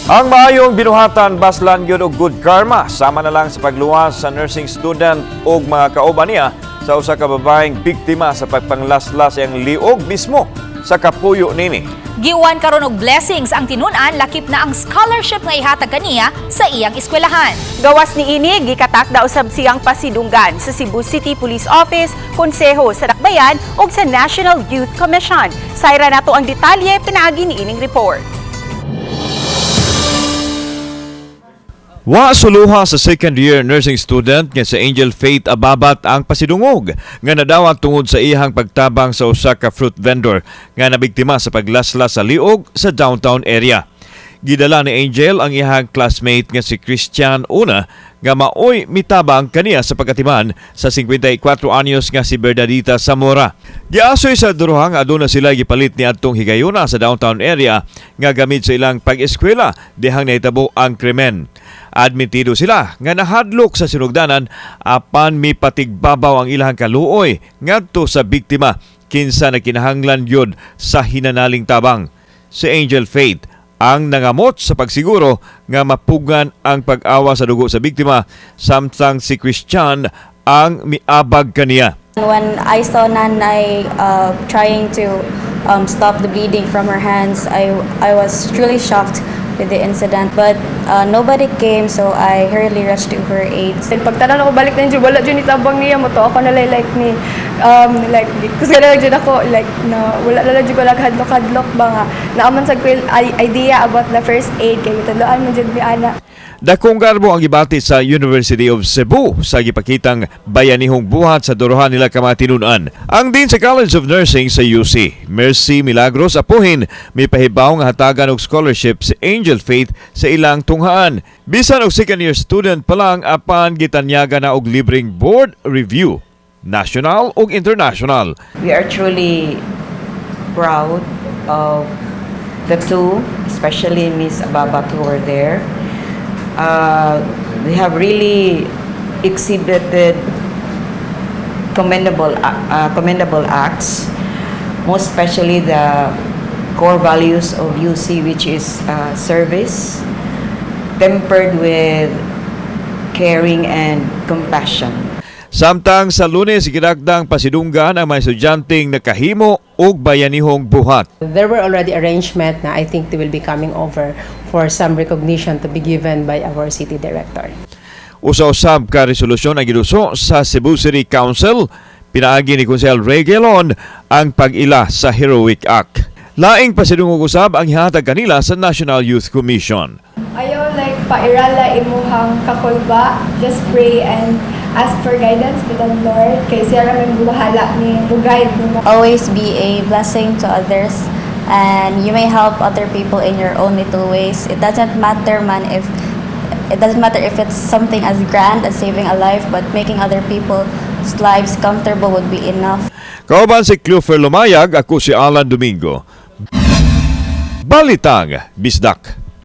Ang maayong binuhatan baslan gyud og good karma sama na lang sa pagluwas sa nursing student ug mga kauban niya sa usa ka babaye'ng biktima sa pagpanglaslas ang liog mismo sa kapuyo nini. Giwan karon og blessings ang tinun-an lakip na ang scholarship nga ihatagan niya sa iyang eskwelahan. Gawas ni ini gikatakda usab siyang pasidunggan sa Cebu City Police Office, Konseho sa Dakbayan ug sa National Youth Commission. Sayra nato ang detalye pinaagi ni ining report. Wa suluha sa second year nursing student nga sa Angel Faith Ababat ang pasidungog nga nadawat tungod sa iyang pagtabang sa usa ka fruit vendor nga nabiktima sa paglaslas sa liog sa downtown area. Gidala ni Angel ang iyang classmate nga si Christian una nga maoy mitabang kaniya sa pagkatiman sa 54 anyos nga si Bernadita Zamora. Giasoy sa duruhang aduna sila gipalit ni adtong higayuna sa downtown area nga gamit sa ilang pag-eskwela dihang nahitabo ang krimen. Admitido sila nga nahadlok sa sinugdanan apan mipatigbabaw ang ilang kaluoy ngadto sa biktima kinsa nakinahanglan yod sa hinanaling tabang. Si Angel Faith ang nangamot sa pagsiguro nga mapugan ang pag-awa sa dugo sa biktima samtang si Christian ang miabag kaniya. When I saw Nanay trying to stop the bleeding from her hands, I was truly shocked with the incident, but nobody came, so I hurriedly rushed to her aid. Pagtanan ako balik na dyan, wala dyan itabang niya mo to ako nalay like ni kasi na dyan ako na wala na dyan ko hadlok ba nga naaman sa idea about the first aid kaya taloan mo dyan mi ana. Daku'ng garbo ang gibati sa University of Cebu sa gipakitang bayanihong buhat sa duruhan nila kamatinunan. Ang Dean sa College of Nursing sa UC, Mercy Milagros Apuhin, may pahibaw nga hatagan og scholarship si Angel Faith sa ilang tunghaan. Bisan og second year student pa lang apan gitanyaga na og libreng board review, national ug international. We are truly proud of the two, especially Miss Ababat who were there. They have really exhibited commendable acts, most especially the core values of UC, which is service, tempered with caring and compassion. Samtang sa Lunes ginagdang pasidunggan ang mga estudyanteng nakahimo og bayanihong buhat. There were already arrangement na I think they will be coming over for some recognition to be given by our city director. Usa-usab ka resolusyon ang giduso sa Cebu City Council, pinaagi ni Konsehal Gi-ulan ang pag-ila sa Heroic Act. Laing pasidungog usab ang gihatag kanila sa National Youth Commission. Ayaw pairala imuhang kakulba, just pray and ask for guidance with the Lord kay siya ra may buhala ni guide mo. Always be a blessing to others, and you may help other people in your own little ways. It doesn't matter if it's something as grand as saving a life, but making other people's lives comfortable would be enough. Kauban si Clufer Lumayag, ako si Alan Domingo. Balitang Bisdak.